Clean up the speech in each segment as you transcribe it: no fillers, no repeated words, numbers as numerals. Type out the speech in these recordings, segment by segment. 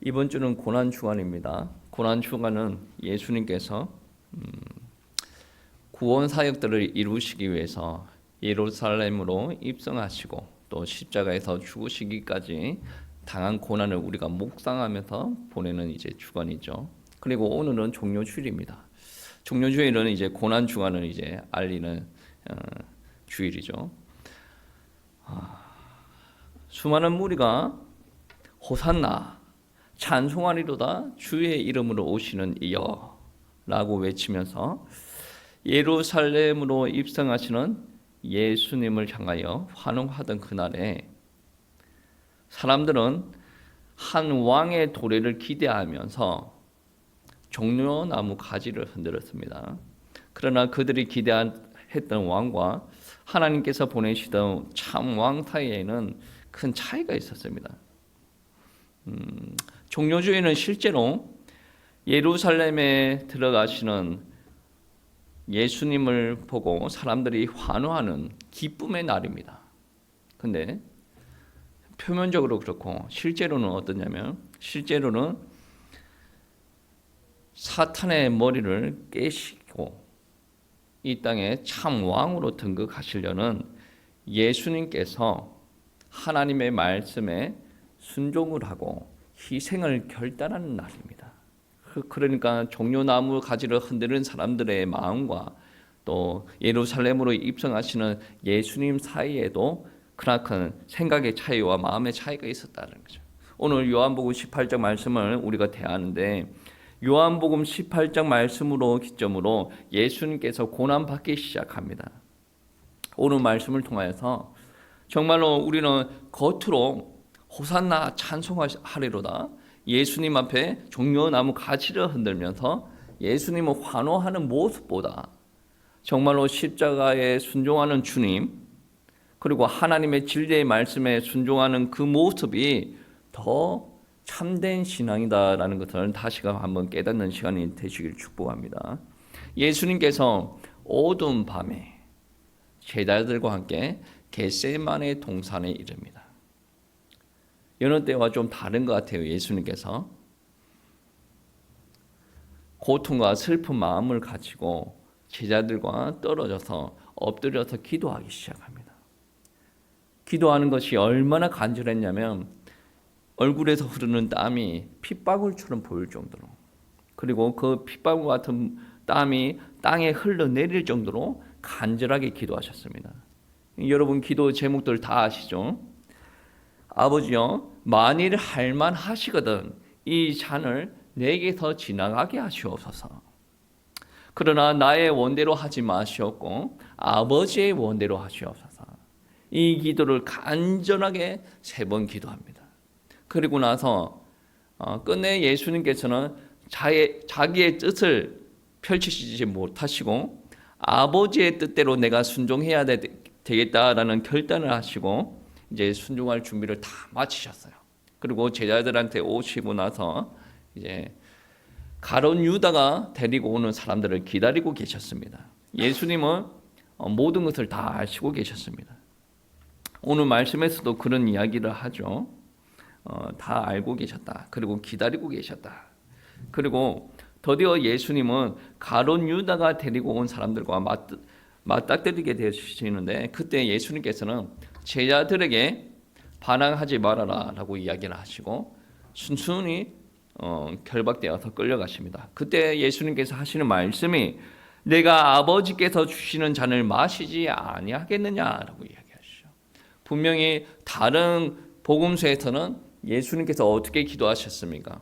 이번 주는 고난 주간입니다. 고난 주간은 예수님께서 구원 사역들을 이루시기 위해서 예루살렘으로 입성하시고 또 십자가에서 죽으시기까지 당한 고난을 우리가 묵상하면서 보내는 이제 주간이죠. 그리고 오늘은 종료주일입니다. 종료주일은 이제 고난 주간을 이제 알리는 주일이죠. 수많은 무리가 호산나 찬송하리로다 주의 이름으로 오시는 이여 라고 외치면서 예루살렘으로 입성하시는 예수님을 향하여 환호하던 그날에 사람들은 한 왕의 도래를 기대하면서 종려나무 가지를 흔들었습니다. 그러나 그들이 기대했던 왕과 하나님께서 보내시던 참 왕 사이에는 큰 차이가 있었습니다. 종료주일은 실제로 예루살렘에 들어가시는 예수님을 보고 사람들이 환호하는 기쁨의 날입니다. 근데 표면적으로 그렇고 실제로는 어떠냐면 실제로는 사탄의 머리를 깨시고 이 땅에 참 왕으로 등극하시려는 예수님께서 하나님의 말씀에 순종을 하고 희생을 결단하는 날입니다. 그러니까 종려나무 가지를 흔드는 사람들의 마음과 또 예루살렘으로 입성하시는 예수님 사이에도 크나큰 생각의 차이와 마음의 차이가 있었다는 거죠. 오늘 요한복음 18장 말씀을 우리가 대하는데 요한복음 18장 말씀으로 기점으로 예수님께서 고난받기 시작합니다. 오늘 말씀을 통하여서 정말로 우리는 겉으로 호산나 찬송하리로다 예수님 앞에 종려나무 가지를 흔들면서 예수님을 환호하는 모습보다 정말로 십자가에 순종하는 주님 그리고 하나님의 진리의 말씀에 순종하는 그 모습이 더 참된 신앙이다라는 것을 다시금 한번 깨닫는 시간이 되시길 축복합니다. 예수님께서 어두운 밤에 제자들과 함께 겟세마네 동산에 이릅니다. 여느 때와 좀 다른 것 같아요. 예수님께서 고통과 슬픈 마음을 가지고 제자들과 떨어져서 엎드려서 기도하기 시작합니다. 기도하는 것이 얼마나 간절했냐면 얼굴에서 흐르는 땀이 핏방울처럼 보일 정도로 그리고 그 핏방울 같은 땀이 땅에 흘러내릴 정도로 간절하게 기도하셨습니다. 여러분 기도 제목들 다 아시죠? 아버지여 만일 할만하시거든 이 잔을 내게서 지나가게 하시옵소서. 그러나 나의 원대로 하지 마시옵고 아버지의 원대로 하시옵소서. 이 기도를 간절하게 3번 기도합니다. 그리고 나서 끝내 예수님께서는 자기의 뜻을 펼치시지 못하시고 아버지의 뜻대로 내가 순종해야 되겠다라는 결단을 하시고 이제 순종할 준비를 다 마치셨어요. 그리고 제자들한테 오시고 나서 이제 가룟 유다가 데리고 오는 사람들을 기다리고 계셨습니다. 예수님은 모든 것을 다 아시고 계셨습니다. 오늘 말씀에서도 그런 이야기를 하죠. 다 알고 계셨다. 그리고 기다리고 계셨다. 그리고 드디어 예수님은 가룟 유다가 데리고 온 사람들과 맞닥뜨리게 되시는데 그때 예수님께서는 제자들에게 반항하지 말아라 라고 이야기를 하시고 순순히 결박되어서 끌려가십니다. 그때 예수님께서 하시는 말씀이 내가 아버지께서 주시는 잔을 마시지 아니하겠느냐라고 이야기하시죠. 분명히 다른 복음서에서는 예수님께서 어떻게 기도하셨습니까?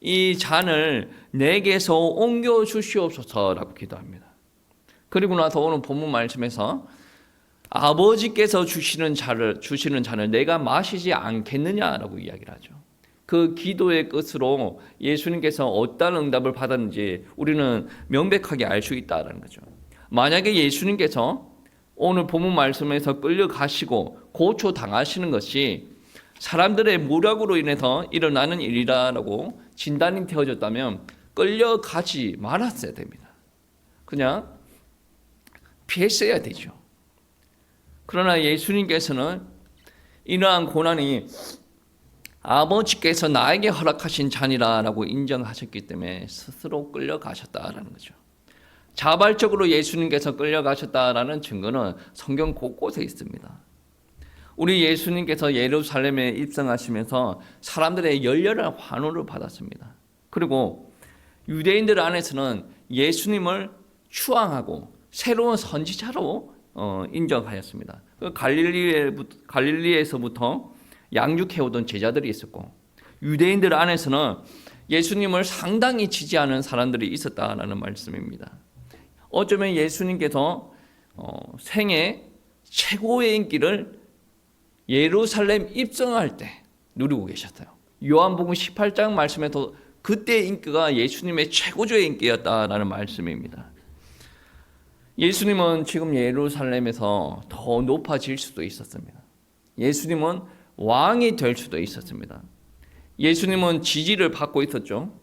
이 잔을 내게서 옮겨 주시옵소서라고 기도합니다. 그리고 나서 오늘 본문 말씀에서 아버지께서 주시는 잔을 내가 마시지 않겠느냐라고 이야기를 하죠. 그 기도의 끝으로 예수님께서 어떤 응답을 받았는지 우리는 명백하게 알 수 있다는 거죠. 만약에 예수님께서 오늘 본문 말씀에서 끌려가시고 고초당하시는 것이 사람들의 무력으로 인해서 일어나는 일이라고 진단이 되어졌다면 끌려가지 말았어야 됩니다. 그냥 피했어야 되죠. 그러나 예수님께서는 이러한 고난이 아버지께서 나에게 허락하신 잔이라고 인정하셨기 때문에 스스로 끌려가셨다라는 거죠. 자발적으로 예수님께서 끌려가셨다라는 증거는 성경 곳곳에 있습니다. 우리 예수님께서 예루살렘에 입성하시면서 사람들의 열렬한 환호를 받았습니다. 그리고 유대인들 안에서는 예수님을 추앙하고 새로운 선지자로 인정하였습니다. 갈릴리에서부터 양육해오던 제자들이 있었고, 유대인들 안에서는 예수님을 상당히 지지하는 사람들이 있었다라는 말씀입니다. 어쩌면 예수님께서 생애 최고의 인기를 예루살렘 입성할 때 누리고 계셨어요. 요한복음 18장 말씀에도 그때의 인기가 예수님의 최고조의 인기였다라는 말씀입니다. 예수님은 지금 예루살렘에서 더 높아질 수도 있었습니다. 예수님은 왕이 될 수도 있었습니다. 예수님은 지지를 받고 있었죠.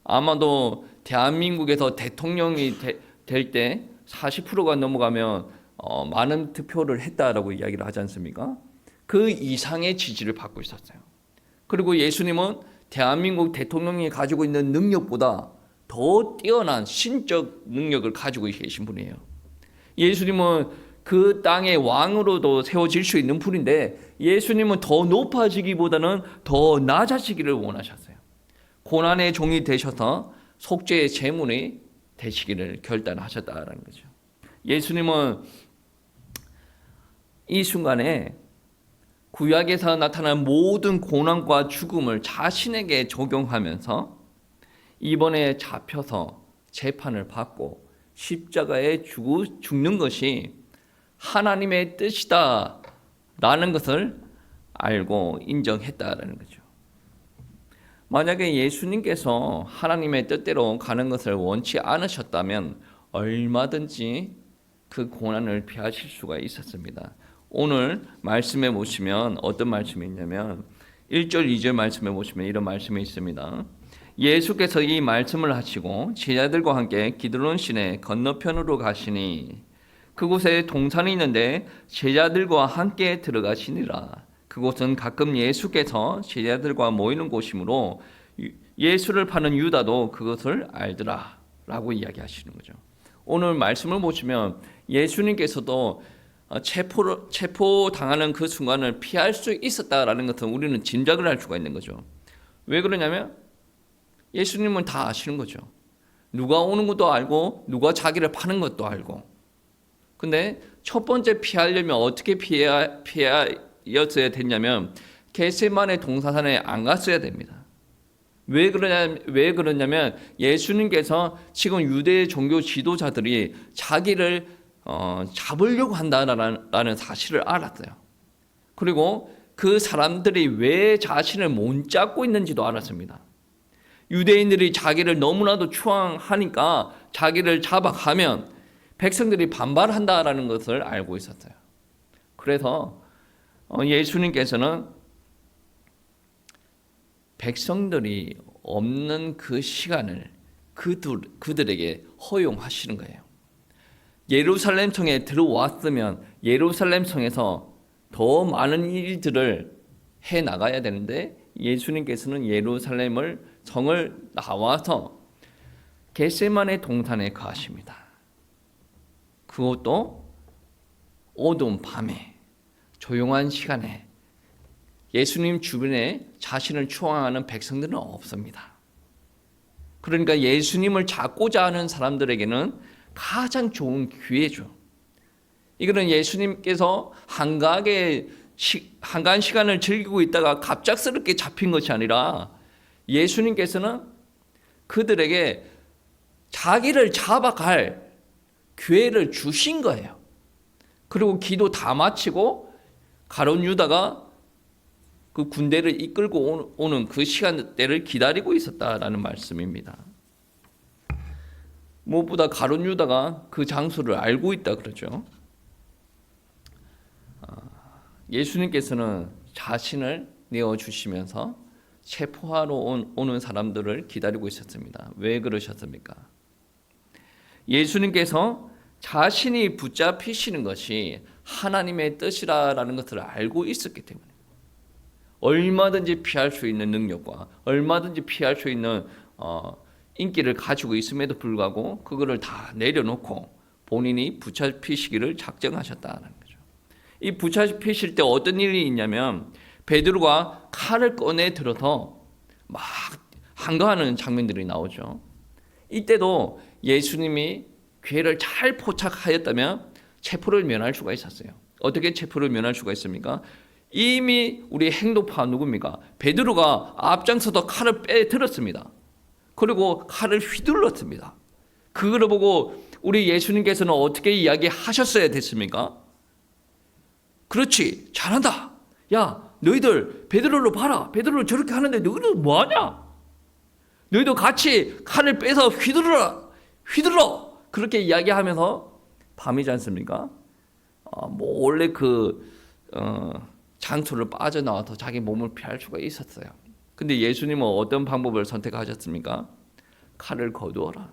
아마도 대한민국에서 대통령이 될 때 40%가 넘어가면 많은 득표를 했다라고 이야기를 하지 않습니까? 그 이상의 지지를 받고 있었어요. 그리고 예수님은 대한민국 대통령이 가지고 있는 능력보다 더 뛰어난 신적 능력을 가지고 계신 분이에요. 예수님은 그 땅의 왕으로도 세워질 수 있는 분인데, 예수님은 더 높아지기보다는 더 낮아지기를 원하셨어요. 고난의 종이 되셔서 속죄의 제물이 되시기를 결단하셨다라는 거죠. 예수님은 이 순간에 구약에서 나타난 모든 고난과 죽음을 자신에게 적용하면서 이번에 잡혀서 재판을 받고 십자가에 죽는 것이 하나님의 뜻이다 라는 것을 알고 인정했다라는 거죠. 만약에 예수님께서 하나님의 뜻대로 가는 것을 원치 않으셨다면 얼마든지 그 고난을 피하실 수가 있었습니다. 오늘 말씀에 보시면 어떤 말씀이 있냐면 1절 2절 말씀에 보시면 이런 말씀이 있습니다. 예수께서 이 말씀을 하시고 제자들과 함께 기드론 시내 건너편으로 가시니 그곳에 동산이 있는데 제자들과 함께 들어가시니라. 그곳은 가끔 예수께서 제자들과 모이는 곳이므로 예수를 파는 유다도 그것을 알더라 라고 이야기하시는 거죠. 오늘 말씀을 보시면 예수님께서도 체포당하는 그 순간을 피할 수 있었다라는 것은 우리는 짐작을 할 수가 있는 거죠. 왜 그러냐면 예수님은 다 아시는 거죠. 누가 오는 것도 알고 누가 자기를 파는 것도 알고. 근데 첫 번째 피하려면 어떻게 피하였어야 됐냐면 겟세마네 동산에 안 갔어야 됩니다. 왜 그러냐면 예수님께서 지금 유대 종교 지도자들이 자기를 잡으려고 한다라는 사실을 알았어요. 그리고 그 사람들이 왜 자신을 못 잡고 있는지도 알았습니다. 유대인들이 자기를 너무나도 추앙하니까 자기를 잡아가면 백성들이 반발한다라는 것을 알고 있었어요. 그래서 예수님께서는 백성들이 없는 그 시간을 그들에게 허용하시는 거예요. 예루살렘 성에 들어왔으면 예루살렘 성에서 더 많은 일들을 해 나가야 되는데 예수님께서는 예루살렘을 성을 나와서 겟세마네 동산에 가십니다. 그것도 어두운 밤에 조용한 시간에 예수님 주변에 자신을 추앙하는 백성들은 없습니다. 그러니까 예수님을 잡고자 하는 사람들에게는 가장 좋은 기회죠. 이거는 예수님께서 한가한 시간을 즐기고 있다가 갑작스럽게 잡힌 것이 아니라 예수님께서는 그들에게 자기를 잡아갈 기회를 주신 거예요. 그리고 기도 다 마치고 가룟 유다가 그 군대를 이끌고 오는 그 시간대를 기다리고 있었다라는 말씀입니다. 무엇보다 가룟 유다가 그 장소를 알고 있다 그러죠. 예수님께서는 자신을 내어주시면서 체포하러 오는 사람들을 기다리고 있었습니다. 왜 그러셨습니까? 예수님께서 자신이 붙잡히시는 것이 하나님의 뜻이라는 것을 알고 있었기 때문에 얼마든지 피할 수 있는 능력과 얼마든지 피할 수 있는 인기를 가지고 있음에도 불구하고 그거를 다 내려놓고 본인이 붙잡히시기를 작정하셨다는 거죠. 이 붙잡히실 때 어떤 일이 있냐면 베드로가 칼을 꺼내 들어서 막 항거하는 장면들이 나오죠. 이때도 예수님이 괴를 잘 포착하였다면 체포를 면할 수가 있었어요. 어떻게 체포를 면할 수가 있습니까? 이미 우리 행동파 누굽니까? 베드로가 앞장서서 칼을 빼들었습니다. 그리고 칼을 휘둘렀습니다. 그걸 보고 우리 예수님께서는 어떻게 이야기하셨어야 됐습니까? 그렇지, 잘한다. 야, 너희들 베드로를 봐라. 베드로를 저렇게 하는데 너희들 뭐하냐? 너희도 같이 칼을 빼서 휘둘러. 그렇게 이야기하면서 밤이지 않습니까? 몰래 장소를 빠져나와서 자기 몸을 피할 수가 있었어요. 근데 예수님은 어떤 방법을 선택하셨습니까? 칼을 거두어라.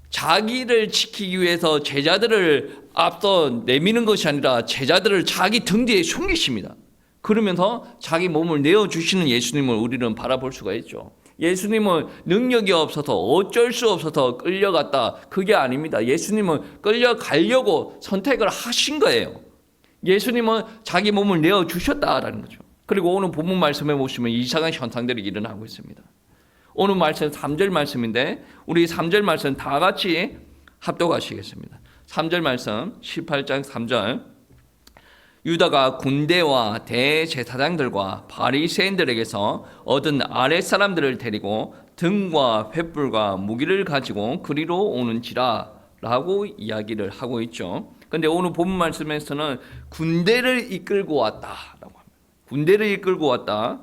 자기를 지키기 위해서 제자들을 앞서 내미는 것이 아니라 제자들을 자기 등 뒤에 숨기십니다. 그러면서 자기 몸을 내어주시는 예수님을 우리는 바라볼 수가 있죠. 예수님은 능력이 없어서 어쩔 수 없어서 끌려갔다. 그게 아닙니다. 예수님은 끌려가려고 선택을 하신 거예요. 예수님은 자기 몸을 내어주셨다라는 거죠. 그리고 오늘 본문 말씀에 보시면 이상한 현상들이 일어나고 있습니다. 오늘 말씀 3절 말씀인데 우리 3절 말씀 다 같이 합독하시겠습니다. 3절 말씀 18장 3절 유다가 군대와 대제사장들과 바리새인들에게서 얻은 아랫사람들을 데리고 등과 횃불과 무기를 가지고 그리로 오는지라 라고 이야기를 하고 있죠. 그런데 오늘 본문 말씀에서는 군대를 이끌고 왔다라고 합니다. 군대를 이끌고 왔다.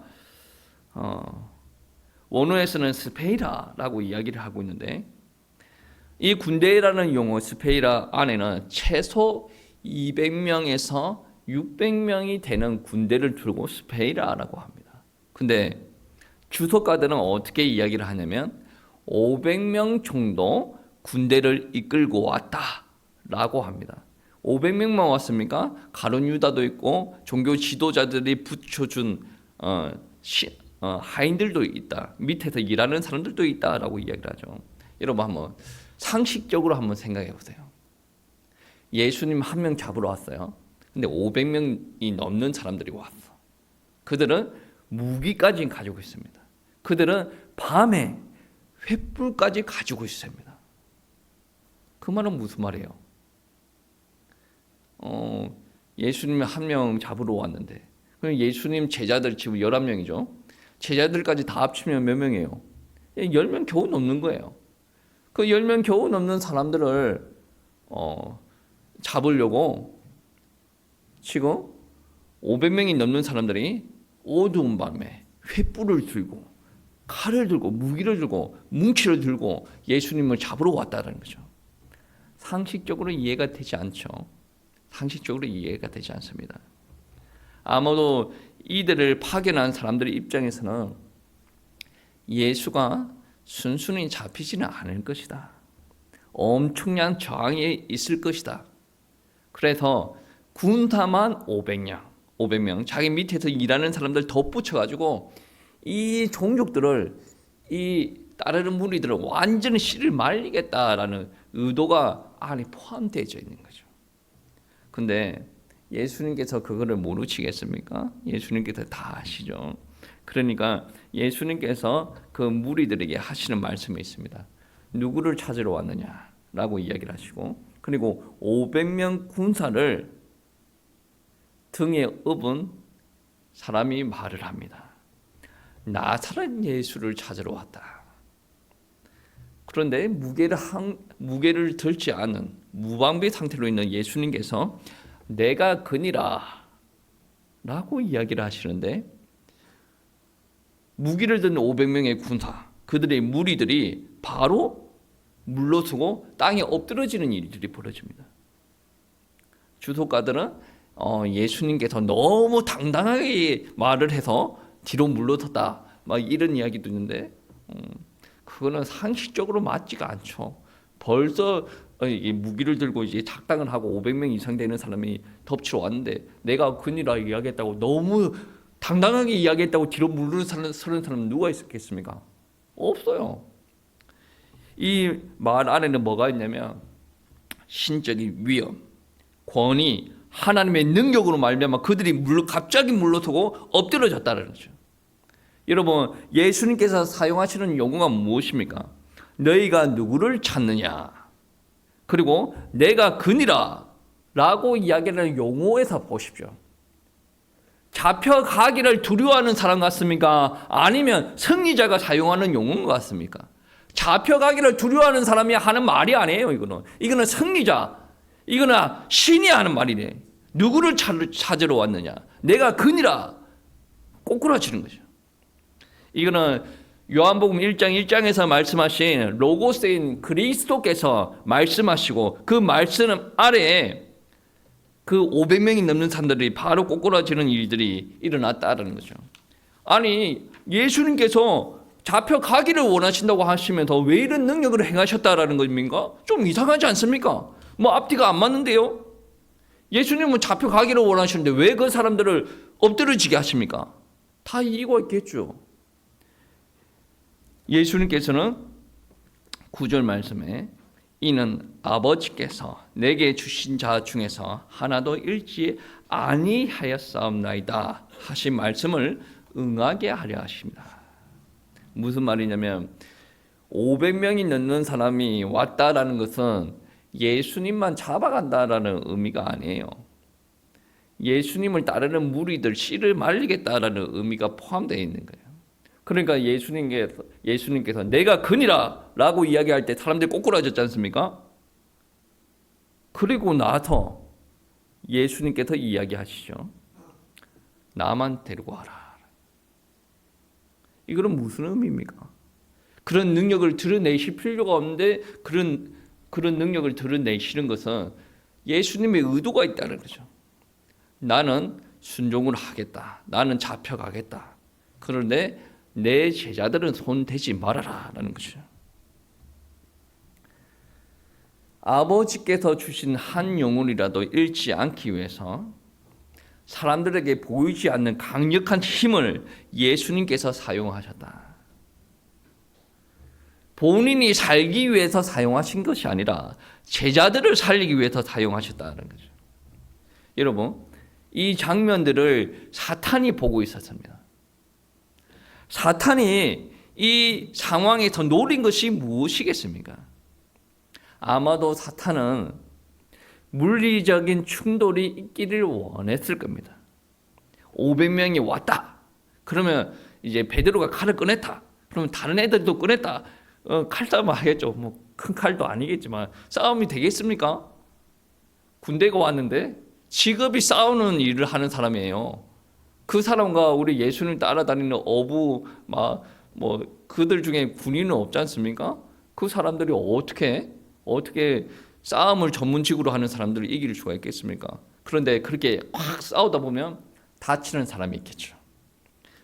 원어에서는 스페이라라고 이야기를 하고 있는데 이 군대라는 용어 스페이라 안에는 최소 200명에서 600명이 되는 군대를 두고 스페이라라고 합니다. 근데 주석가들은 어떻게 이야기를 하냐면 500명 정도 군대를 이끌고 왔다라고 합니다. 500명만 왔습니까? 가룟 유다도 있고 종교 지도자들이 붙여준 하인들도 있다. 밑에서 일하는 사람들도 있다라고 이야기를 하죠. 여러분 한번 상식적으로 한번 생각해 보세요. 예수님 한 명 잡으러 왔어요. 근데 500명이 넘는 사람들이 왔어. 그들은 무기까지 가지고 있습니다. 그들은 밤에 횃불까지 가지고 있습니다. 그 말은 무슨 말이에요? 예수님이 한 명 잡으러 왔는데 그럼 예수님 제자들 지금 11명이죠. 제자들까지 다 합치면 몇 명이에요? 10명 겨우 넘는 거예요. 그 10명 겨우 넘는 사람들을 잡으려고 지금 500명이 넘는 사람들이 어두운 밤에 횃불을 들고 칼을 들고 무기를 들고 뭉치를 들고 예수님을 잡으러 왔다는 거죠. 상식적으로 이해가 되지 않죠. 상식적으로 이해가 되지 않습니다. 아마도 이들을 파견한 사람들의 입장에서는 예수가 순순히 잡히지는 않을 것이다. 엄청난 저항이 있을 것이다. 그래서 군사만 500명, 자기 밑에서 일하는 사람들 덧붙여가지고 이 종족들을, 이 따르는 무리들을 완전히 씨를 말리겠다라는 의도가 안에 포함되어 있는 거죠. 근데 예수님께서 그거를 모르시겠습니까? 예수님께서 다 아시죠. 그러니까 예수님께서 그 무리들에게 하시는 말씀이 있습니다. 누구를 찾으러 왔느냐라고 이야기를 하시고 그리고 500명 군사를 등에 업은 사람이 말을 합니다. 나사렛 예수를 찾으러 왔다. 그런데 무게를 들지 않은 무방비 상태로 있는 예수님께서 내가 그니라 라고 이야기를 하시는데 무기를 든 500명의 군사 그들의 무리들이 바로 물러서고 땅에 엎드러지는 일들이 벌어집니다. 주석가들은 예수님께서 너무 당당하게 말을 해서 뒤로 물러섰다 막 이런 이야기도 있는데 그거는 상식적으로 맞지가 않죠. 벌써 무기를 들고 이제 작당을 하고 500명 이상 되는 사람이 덮치러 왔는데 내가 그니라 이야기했다고 너무 당당하게 이야기했다고 뒤로 물르는 사람은 누가 있었겠습니까? 없어요. 이 말 안에는 뭐가 있냐면 신적인 위엄, 권위, 하나님의 능력으로 말미암아 그들이 갑자기 물러서고 엎드려졌다는 거죠. 여러분, 예수님께서 사용하시는 용어가 무엇입니까? 너희가 누구를 찾느냐? 그리고 내가 그니라 라고 이야기하는 용어에서 보십시오. 잡혀가기를 두려워하는 사람 같습니까? 아니면 승리자가 사용하는 용어인 것 같습니까? 잡혀가기를 두려워하는 사람이 하는 말이 아니에요. 이거는 승리자, 이거는 신이 하는 말이네. 누구를 찾으러 왔느냐? 내가 그니라. 꼬꾸라치는 거죠. 이거는 요한복음 1장 1장에서 말씀하신 로고스인 그리스도께서 말씀하시고 그 말씀 아래에 그 500명이 넘는 사람들이 바로 꼬꾸라지는 일들이 일어났다는 거죠. 아니, 예수님께서 잡혀가기를 원하신다고 하시면서 왜 이런 능력을 행하셨다라는 겁니까? 좀 이상하지 않습니까? 뭐 앞뒤가 안 맞는데요? 예수님은 잡혀가기를 원하시는데 왜 그 사람들을 엎드려지게 하십니까? 다 이유가 있겠죠. 예수님께서는 9절 말씀에 이는 아버지께서 내게 주신 자 중에서 하나도 잃지 아니하였사옵나이다 하신 말씀을 응하게 하려 하십니다. 무슨 말이냐면 500명이 넘는 사람이 왔다라는 것은 예수님만 잡아간다라는 의미가 아니에요. 예수님을 따르는 무리들 씨를 말리겠다라는 의미가 포함되어 있는 거예요. 그러니까 예수님께서 내가 그니라 라고 이야기할 때 사람들이 꼬꾸라졌지 않습니까? 그리고 나서 예수님께서 이야기하시죠. 나만 데리고 와라. 이거는 무슨 의미입니까? 그런 능력을 드러내실 필요가 없는데 그런 능력을 드러내시는 것은 예수님의 의도가 있다는 거죠. 나는 순종을 하겠다. 나는 잡혀가겠다. 그런데 내 제자들은 손 대지 말아라 라는 거죠. 아버지께서 주신 한 영혼이라도 잃지 않기 위해서 사람들에게 보이지 않는 강력한 힘을 예수님께서 사용하셨다. 본인이 살기 위해서 사용하신 것이 아니라 제자들을 살리기 위해서 사용하셨다는 거죠. 여러분, 이 장면들을 사탄이 보고 있었습니다. 사탄이 이 상황에서 노린 것이 무엇이겠습니까? 아마도 사탄은 물리적인 충돌이 있기를 원했을 겁니다. 500명이 왔다. 그러면 이제 베드로가 칼을 꺼냈다. 그러면 다른 애들도 꺼냈다. 칼싸움 하겠죠. 뭐 큰 칼도 아니겠지만 싸움이 되겠습니까? 군대가 왔는데 직업이 싸우는 일을 하는 사람이에요. 그 사람과 우리 예수님 따라다니는 어부 뭐 그들 중에 군인은 없지 않습니까? 그 사람들이 어떻게 싸움을 전문직으로 하는 사람들을 이길 수가 있겠습니까? 그런데 그렇게 확 싸우다 보면 다치는 사람이 있겠죠.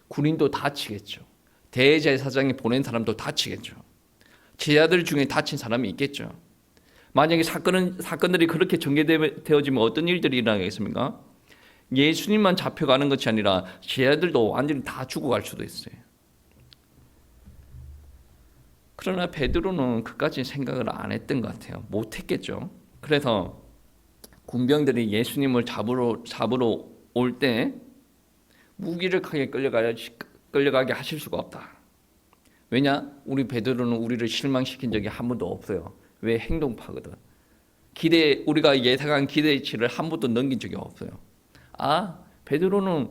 군인도 다치겠죠. 대제사장이 보낸 사람도 다치겠죠. 제자들 중에 다친 사람이 있겠죠. 만약에 사건들이 그렇게 전개되어지면 어떤 일들이 일어나겠습니까? 예수님만 잡혀가는 것이 아니라 제자들도 완전히 다 죽어갈 수도 있어요. 그러나 베드로는 그까지 생각을 안 했던 것 같아요. 못했겠죠. 그래서 군병들이 예수님을 잡으러 올 때 무기력하게 끌려가게 하실 수가 없다. 왜냐? 우리 베드로는 우리를 실망시킨 적이 한 번도 없어요. 왜? 행동파거든. 우리가 예상한 기대치를 한 번도 넘긴 적이 없어요. 베드로는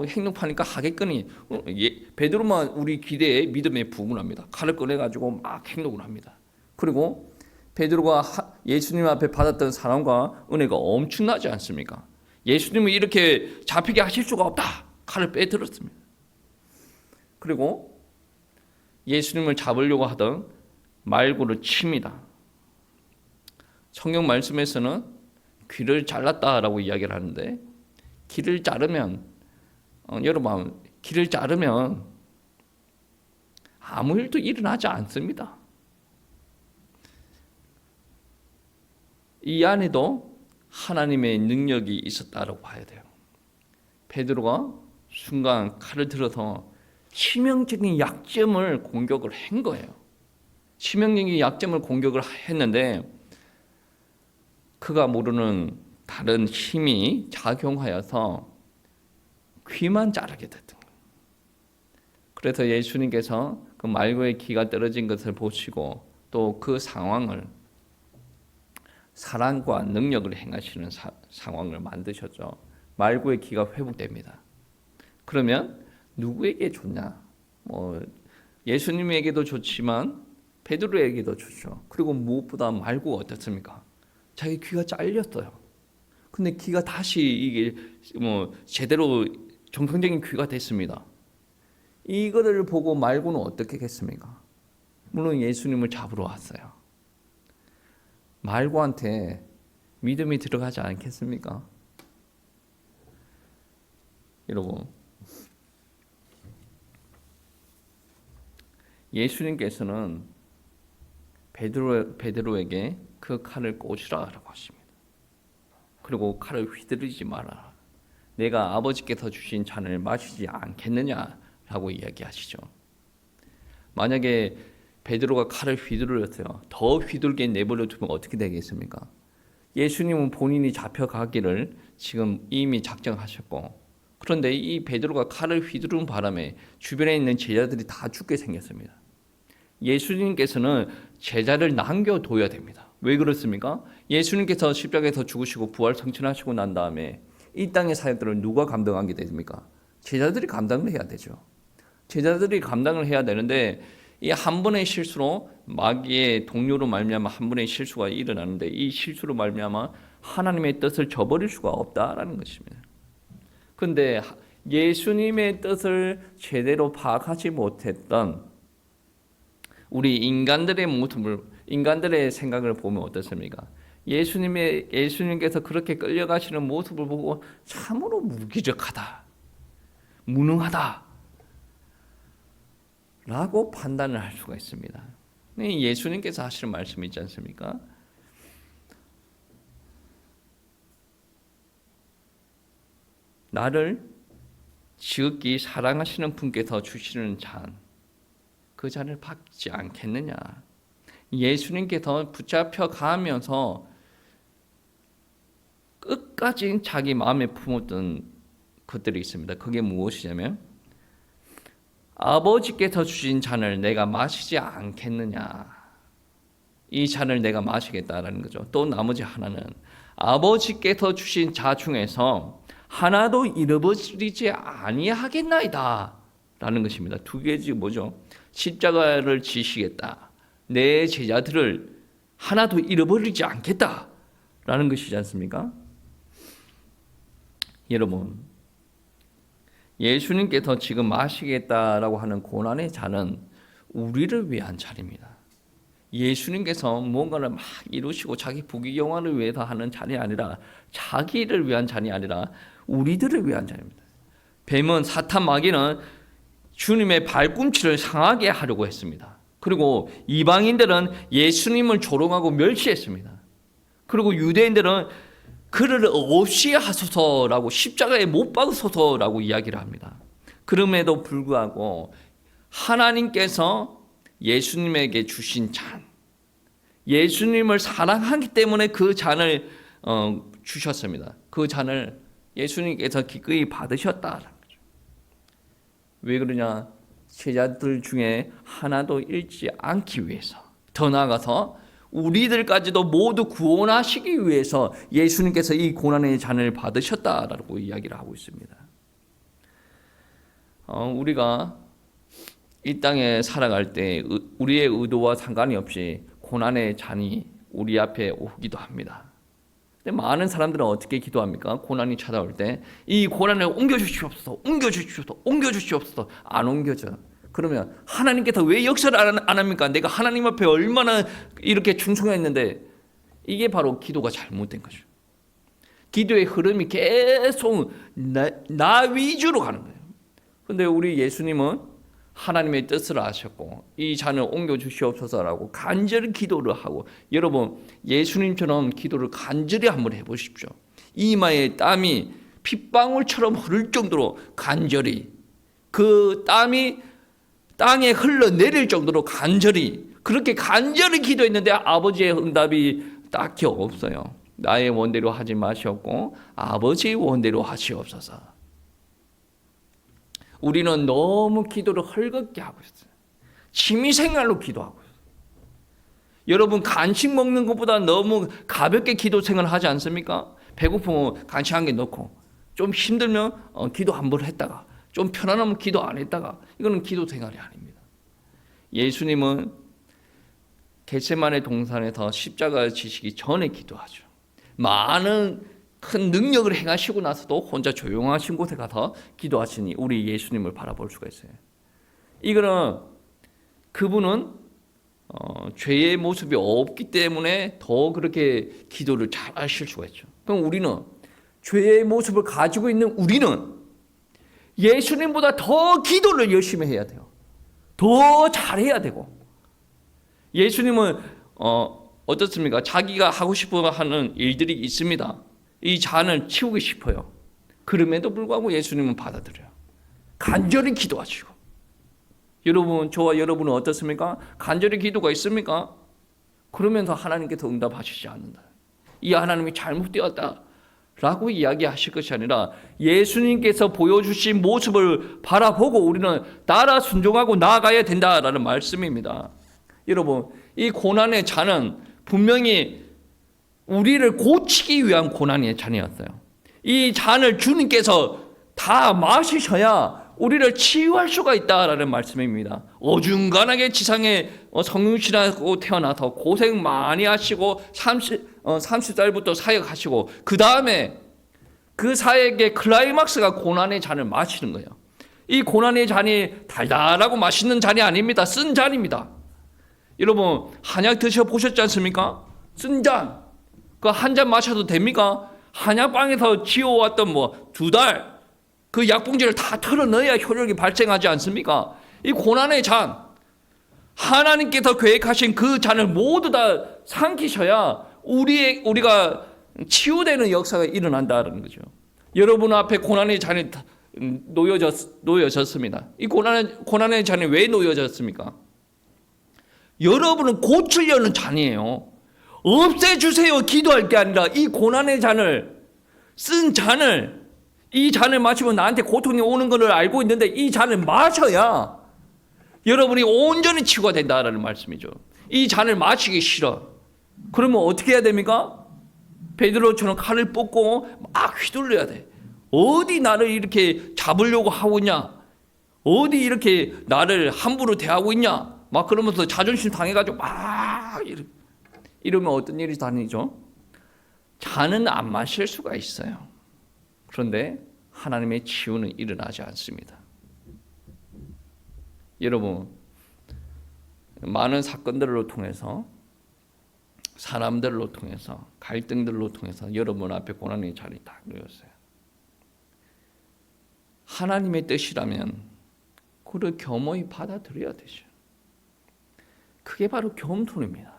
행동파니까 하겠거니. 베드로만 우리 기대에 믿음에 부응합니다. 칼을 꺼내가지고 막 행동을 합니다. 그리고 베드로가 예수님 앞에 받았던 사랑과 은혜가 엄청나지 않습니까? 예수님은 이렇게 잡히게 하실 수가 없다. 칼을 빼들었습니다. 그리고 예수님을 잡으려고 하던 말고를 칩니다. 성경 말씀에서는 귀를 잘랐다라고 이야기를 하는데 귀를 자르면 여러분, 귀를 자르면 아무 일도 일어나지 않습니다. 이 안에도 하나님의 능력이 있었다고 봐야 돼요. 베드로가 순간 칼을 들어서 치명적인 약점을 공격을 한 거예요. 치명적인 약점을 공격을 했는데 그가 모르는 다른 힘이 작용하여서 귀만 자르게 됐던 거예요. 그래서 예수님께서 그 말고의 귀가 떨어진 것을 보시고 또 그 상황을 사랑과 능력을 행하시는 상황을 만드셨죠. 말고의 귀가 회복됩니다. 그러면 누구에게 좋냐? 예수님에게도 좋지만 베드로에게도 좋죠. 그리고 무엇보다 말고가 어떻습니까? 자기 귀가 잘렸어요. 근데 귀가 다시 이게 제대로 정상적인 귀가 됐습니다. 이거를 보고 말고는 어떻게 했습니까? 물론 예수님을 잡으러 왔어요. 말고한테 믿음이 들어가지 않겠습니까? 여러분, 예수님께서는 베드로에게 그 칼을 꽂으라고 하십니다. 그리고 칼을 휘두르지 마라. 내가 아버지께서 주신 잔을 마시지 않겠느냐라고 이야기하시죠. 만약에 베드로가 칼을 휘두르었어요. 더 휘둘게 내버려 두면 어떻게 되겠습니까? 예수님은 본인이 잡혀가기를 지금 이미 작정하셨고, 그런데 이 베드로가 칼을 휘두르는 바람에 주변에 있는 제자들이 다 죽게 생겼습니다. 예수님께서는 제자를 남겨둬야 됩니다. 왜 그렇습니까? 예수님께서 십자가에서 죽으시고 부활 성천하시고 난 다음에 이 땅의 사역들을 누가 감당하게 됩니까? 제자들이 감당을 해야 되죠. 제자들이 감당을 해야 되는데 이 한 번의 실수로 마귀의 동료로 말미암아 한 번의 실수가 일어나는데 이 실수로 말미암아 하나님의 뜻을 저버릴 수가 없다라는 것입니다. 그런데 예수님의 뜻을 제대로 파악하지 못했던 우리 인간들의 생각을 보면 어떻습니까? 예수님께서 그렇게 끌려가시는 모습을 보고 참으로 무기력하다, 무능하다 라고 판단을 할 수가 있습니다. 예수님께서 하시는 말씀이 있지 않습니까? 나를 지극히 사랑하시는 분께서 주시는 잔, 그 잔을 받지 않겠느냐. 예수님께서 붙잡혀 가면서 끝까지 자기 마음에 품었던 것들이 있습니다. 그게 무엇이냐면 아버지께서 주신 잔을 내가 마시지 않겠느냐. 이 잔을 내가 마시겠다라는 거죠. 또 나머지 하나는 아버지께서 주신 자 중에서 하나도 잃어버리지 아니하겠나이다 라는 것입니다. 두 개지 뭐죠? 십자가를 지시겠다. 내 제자들을 하나도 잃어버리지 않겠다 라는 것이지 않습니까? 여러분, 예수님께서 지금 마시겠다라고 하는 고난의 잔은 우리를 위한 잔입니다. 예수님께서 뭔가를 막 이루시고 자기 부귀영화를 위해서 하는 잔이 아니라 자기를 위한 잔이 아니라 우리들을 위한 잔입니다. 뱀은 사탄 마귀는 주님의 발꿈치를 상하게 하려고 했습니다. 그리고 이방인들은 예수님을 조롱하고 멸시했습니다. 그리고 유대인들은 그를 없이 하소서라고 십자가에 못 박으소서라고 이야기를 합니다. 그럼에도 불구하고 하나님께서 예수님에게 주신 잔, 예수님을 사랑하기 때문에 그 잔을 주셨습니다. 그 잔을 예수님께서 기꺼이 받으셨다는 거죠. 왜 그러냐? 제자들 중에 하나도 잃지 않기 위해서, 더 나아가서 우리들까지도 모두 구원하시기 위해서 예수님께서 이 고난의 잔을 받으셨다라고 이야기를 하고 있습니다. 우리가 이 땅에 살아갈 때 우리의 의도와 상관이 없이 고난의 잔이 우리 앞에 오기도 합니다. 근데 많은 사람들은 어떻게 기도합니까? 고난이 찾아올 때 이 고난을 옮겨주시옵소서, 옮겨주시옵소서, 옮겨주시옵소서. 안 옮겨져. 그러면 하나님께서 왜 역사를 안 합니까? 내가 하나님 앞에 얼마나 이렇게 충성했는데, 이게 바로 기도가 잘못된 거죠. 기도의 흐름이 계속 나 위주로 가는 거예요. 그런데 우리 예수님은 하나님의 뜻을 아셨고 이 잔을 옮겨주시옵소서라고 간절히 기도를 하고, 여러분 예수님처럼 기도를 간절히 한번 해보십시오. 이마에 땀이 핏방울처럼 흐를 정도로 간절히, 그 땀이 땅에 흘러내릴 정도로 간절히, 그렇게 간절히 기도했는데 아버지의 응답이 딱히 없어요. 나의 원대로 하지 마시옵고 아버지의 원대로 하시옵소서. 우리는 너무 기도를 헐겁게 하고 있어요. 취미생활로 기도하고 있어요. 여러분, 간식 먹는 것보다 너무 가볍게 기도 생활을 하지 않습니까? 배고프면 간식 한 개 넣고, 좀 힘들면 기도 한 번 했다가, 좀 편안하면 기도 안 했다가, 이거는 기도 생활이 아닙니다. 예수님은 겟세마네 동산에서 십자가 지시기 전에 기도하죠. 많은 큰 능력을 행하시고 나서도 혼자 조용하신 곳에 가서 기도하시니 우리 예수님을 바라볼 수가 있어요. 이거는 그분은 죄의 모습이 없기 때문에 더 그렇게 기도를 잘 하실 수가 있죠. 그럼 우리는, 죄의 모습을 가지고 있는 우리는 예수님보다 더 기도를 열심히 해야 돼요. 더 잘해야 되고. 예수님은 어떻습니까? 자기가 하고 싶어 하는 일들이 있습니다. 이 잔을 치우고 싶어요. 그럼에도 불구하고 예수님은 받아들여요. 간절히 기도하시고. 여러분, 저와 여러분은 어떻습니까? 간절히 기도가 있습니까? 그러면서 하나님께서 응답하시지 않는다. 이 하나님이 잘못되었다 라고 이야기하실 것이 아니라 예수님께서 보여주신 모습을 바라보고 우리는 따라 순종하고 나아가야 된다라는 말씀입니다. 여러분, 이 고난의 잔은 분명히 우리를 고치기 위한 고난의 잔이었어요. 이 잔을 주님께서 다 마시셔야 우리를 치유할 수가 있다라는 말씀입니다. 어중간하게 지상에 성육신하고 태어나서 고생 많이 하시고 30살부터 사역하시고, 그 다음에 그 사역의 클라이막스가 고난의 잔을 마시는 거예요. 이 고난의 잔이 달달하고 맛있는 잔이 아닙니다. 쓴 잔입니다. 여러분, 한약 드셔보셨지 않습니까? 쓴 잔. 그 한 잔 마셔도 됩니까? 한약방에서 지어왔던 2달 그 약봉지를 다 털어넣어야 효력이 발생하지 않습니까? 이 고난의 잔, 하나님께서 계획하신 그 잔을 모두 다 삼키셔야 우리가 치유되는 역사가 일어난다는 거죠. 여러분 앞에 고난의 잔이 놓여졌습니다. 이 고난의 잔이 왜 놓여졌습니까? 여러분은 고치려는 잔이에요. 없애주세요 기도할 게 아니라 이 고난의 잔을, 쓴 잔을, 이 잔을 마시면 나한테 고통이 오는 것을 알고 있는데 이 잔을 마셔야 여러분이 온전히 치유가 된다라는 말씀이죠. 이 잔을 마시기 싫어. 그러면 어떻게 해야 됩니까? 베드로처럼 칼을 뽑고 막 휘둘러야 돼. 어디 나를 이렇게 잡으려고 하고 있냐? 어디 이렇게 나를 함부로 대하고 있냐? 막 그러면서 자존심 당해가지고 막 이러면 어떤 일이 다니죠? 잔은 안 마실 수가 있어요. 그런데 하나님의 치유는 일어나지 않습니다. 여러분, 많은 사건들로 통해서, 사람들로 통해서, 갈등들로 통해서 여러분 앞에 고난의 잔이 다 놓였어요. 하나님의 뜻이라면 그를 겸허히 받아들여야 되죠. 그게 바로 겸손입니다.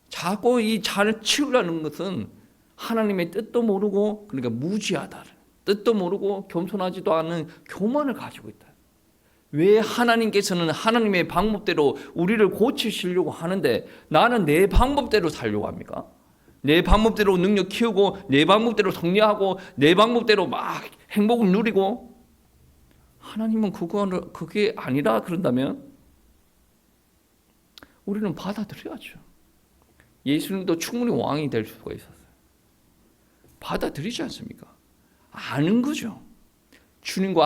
자꾸 이 잔을 치우려는 것은 하나님의 뜻도 모르고, 그러니까 무지하다, 뜻도 모르고 겸손하지도 않은 교만을 가지고 있다. 왜 하나님께서는 하나님의 방법대로 우리를 고치시려고 하는데 나는 내 방법대로 살려고 합니까? 내 방법대로 능력 키우고, 내 방법대로 성리하고, 내 방법대로 막 행복을 누리고, 하나님은 그게 아니라 그런다면 우리는 받아들여야죠. 예수님도 충분히 왕이 될 수가 있었어요. 받아들이지 않습니까? 아는 거죠. 주님과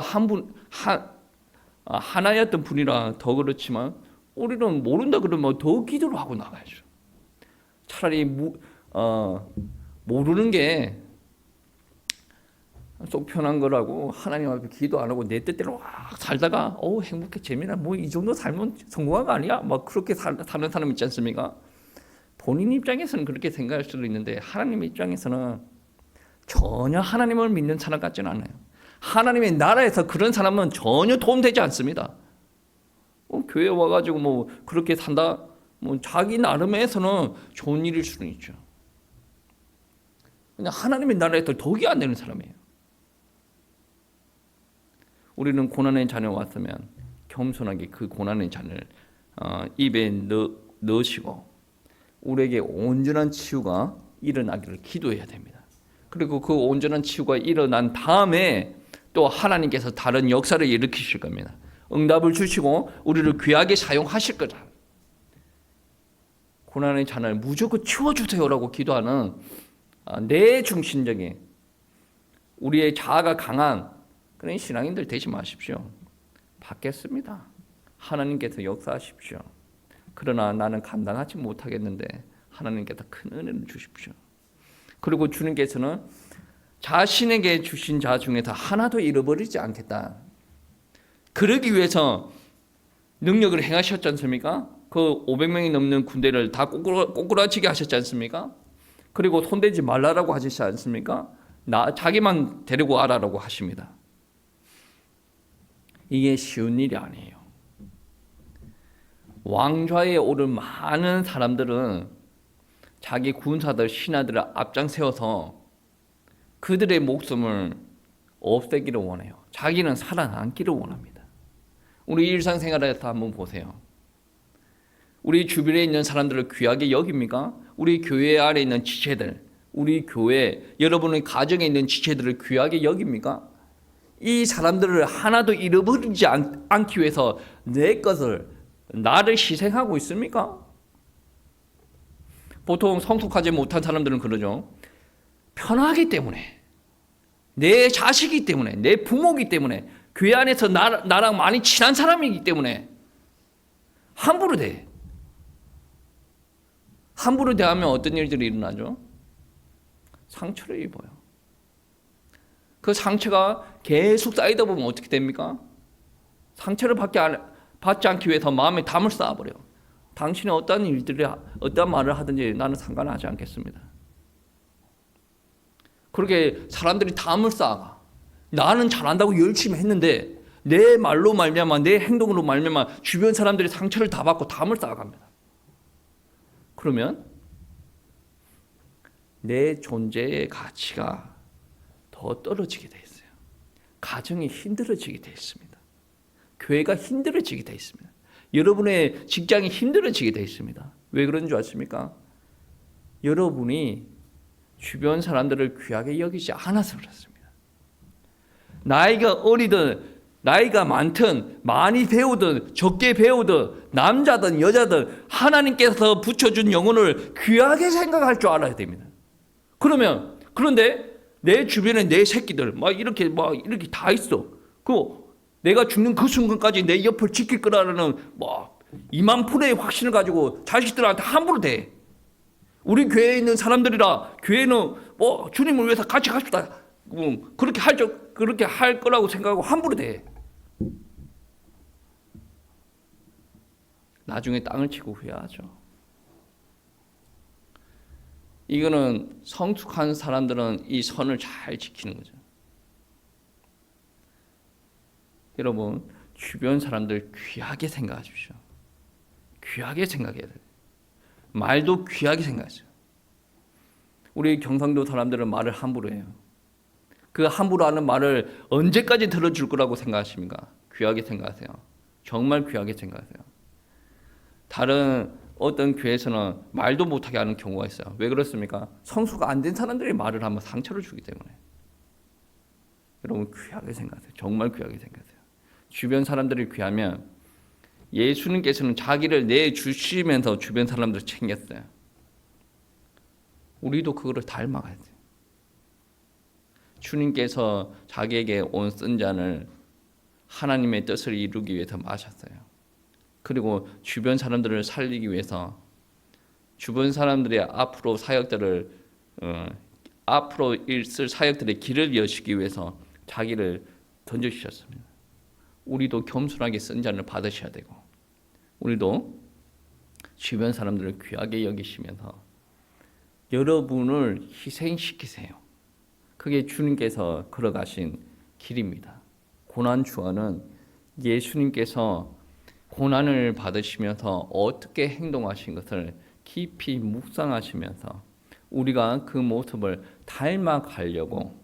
하나였던 분이라 더 그렇지만 우리는 모른다 그러면 더 기도를 하고 나가야죠. 차라리 모르는 게 속 편한 거라고 하나님 앞에 기도 안 하고 내 뜻대로 막 살다가 행복해 재미나 이 정도 살면 성공한 거 아니야? 막 그렇게 사는 사람 있지 않습니까? 본인 입장에서는 그렇게 생각할 수도 있는데 하나님 입장에서는 전혀 하나님을 믿는 사람 같지는 않아요. 하나님의 나라에서 그런 사람은 전혀 도움되지 않습니다. 교회 와가지고 그렇게 산다, 자기 나름에서는 좋은 일일 수는 있죠. 그냥 하나님의 나라에 덕이 안 되는 사람이에요. 우리는 고난의 잔을 왔으면 겸손하게 그 고난의 잔을 입에 넣으시고 우리에게 온전한 치유가 일어나기를 기도해야 됩니다. 그리고 그 온전한 치유가 일어난 다음에 또 하나님께서 다른 역사를 일으키실 겁니다. 응답을 주시고 우리를 귀하게 사용하실 거다. 고난의 잔을 무조건 치워주세요라고 기도하는 내 중심적인 우리의 자아가 강한 그런 신앙인들 되지 마십시오. 받겠습니다. 하나님께서 역사하십시오. 그러나 나는 감당하지 못하겠는데 하나님께서 큰 은혜를 주십시오. 그리고 주님께서는 자신에게 주신 자 중에서 하나도 잃어버리지 않겠다. 그러기 위해서 능력을 행하셨지 않습니까? 그 500명이 넘는 군대를 다 꼬꾸라치게 하셨지 않습니까? 그리고 손대지 말라라고 하셨지 않습니까? 자기만 데리고 와라라고 하십니다. 이게 쉬운 일이 아니에요. 왕좌에 오른 많은 사람들은 자기 군사들, 신하들을 앞장 세워서 그들의 목숨을 없애기를 원해요. 자기는 살아남기를 원합니다. 우리 일상생활에서 한번 보세요. 우리 주변에 있는 사람들을 귀하게 여깁니까? 우리 교회 안에 있는 지체들, 우리 교회, 여러분의 가정에 있는 지체들을 귀하게 여깁니까? 이 사람들을 하나도 잃어버리지 않기 위해서 내 것을, 나를 희생하고 있습니까? 보통 성숙하지 못한 사람들은 그러죠. 편하기 때문에, 내 자식이기 때문에, 내 부모이기 때문에, 교회 안에서 나랑 많이 친한 사람이기 때문에 함부로 대. 함부로 대하면 어떤 일들이 일어나죠? 상처를 입어요. 그 상처가 계속 쌓이다 보면 어떻게 됩니까? 상처를 받지 않기 위해서 마음에 담을 쌓아버려요. 당신이 어떤 말을 하든지 나는 상관하지 않겠습니다. 그렇게 사람들이 담을 쌓아가. 나는 잘한다고 열심히 했는데 내 말로 말미암아, 내 행동으로 말미암아 주변 사람들이 상처를 다 받고 담을 쌓아갑니다. 그러면 내 존재의 가치가 더 떨어지게 돼 있어요. 가정이 힘들어지게 돼 있습니다. 교회가 힘들어지게 돼 있습니다. 여러분의 직장이 힘들어지게 돼 있습니다. 왜 그런 줄 아십니까? 여러분이 주변 사람들을 귀하게 여기지 않아서 그렇습니다. 나이가 어리든 나이가 많든 많이 배우든 적게 배우든 남자든 여자든 하나님께서 붙여준 영혼을 귀하게 생각할 줄 알아야 됩니다. 그런데 내 주변에 내 새끼들 막 이렇게 다 있어. 내가 죽는 그 순간까지 내 옆을 지킬 거라는 200,000%의 확신을 가지고 자식들한테 함부로 대. 우리 교회에 있는 사람들이라 교회는 주님을 위해서 같이 갑시다. 그렇게 할 거라고 생각하고 함부로 대. 나중에 땅을 치고 후회하죠. 이거는 성숙한 사람들은 이 선을 잘 지키는 거죠. 여러분, 주변 사람들 귀하게 생각하십시오. 귀하게 생각해야 돼요. 말도 귀하게 생각하세요. 우리 경상도 사람들은 말을 함부로 해요. 그 함부로 하는 말을 언제까지 들어줄 거라고 생각하십니까? 귀하게 생각하세요. 정말 귀하게 생각하세요. 다른 어떤 교회에서는 말도 못하게 하는 경우가 있어요. 왜 그렇습니까? 성수가 안 된 사람들이 말을 하면 상처를 주기 때문에. 여러분 귀하게 생각하세요. 정말 귀하게 생각하세요. 주변 사람들이 귀하면 예수님께서는 자기를 내주시면서 주변 사람들을 챙겼어요. 우리도 그거를 닮아가야 돼요. 주님께서 자기에게 온 쓴 잔을 하나님의 뜻을 이루기 위해서 마셨어요. 그리고 주변 사람들을 살리기 위해서 주변 사람들의 앞으로 있을 사역들의 길을 여시기 위해서 자기를 던져주셨습니다. 우리도 겸손하게 쓴 잔을 받으셔야 되고 우리도 주변 사람들을 귀하게 여기시면서 여러분을 희생시키세요. 그게 주님께서 걸어가신 길입니다. 고난주간은 예수님께서 고난을 받으시면서 어떻게 행동하신 것을 깊이 묵상하시면서 우리가 그 모습을 닮아가려고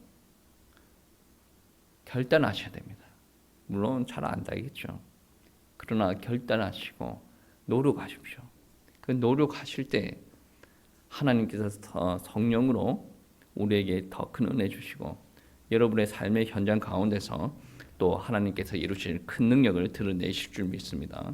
결단하셔야 됩니다. 물론 잘 안 되겠죠. 그러나 결단하시고 노력하십시오. 그 노력하실 때 하나님께서 성령으로 우리에게 더 큰 은혜 주시고 여러분의 삶의 현장 가운데서 또 하나님께서 이루실 큰 능력을 드러내실 줄 믿습니다.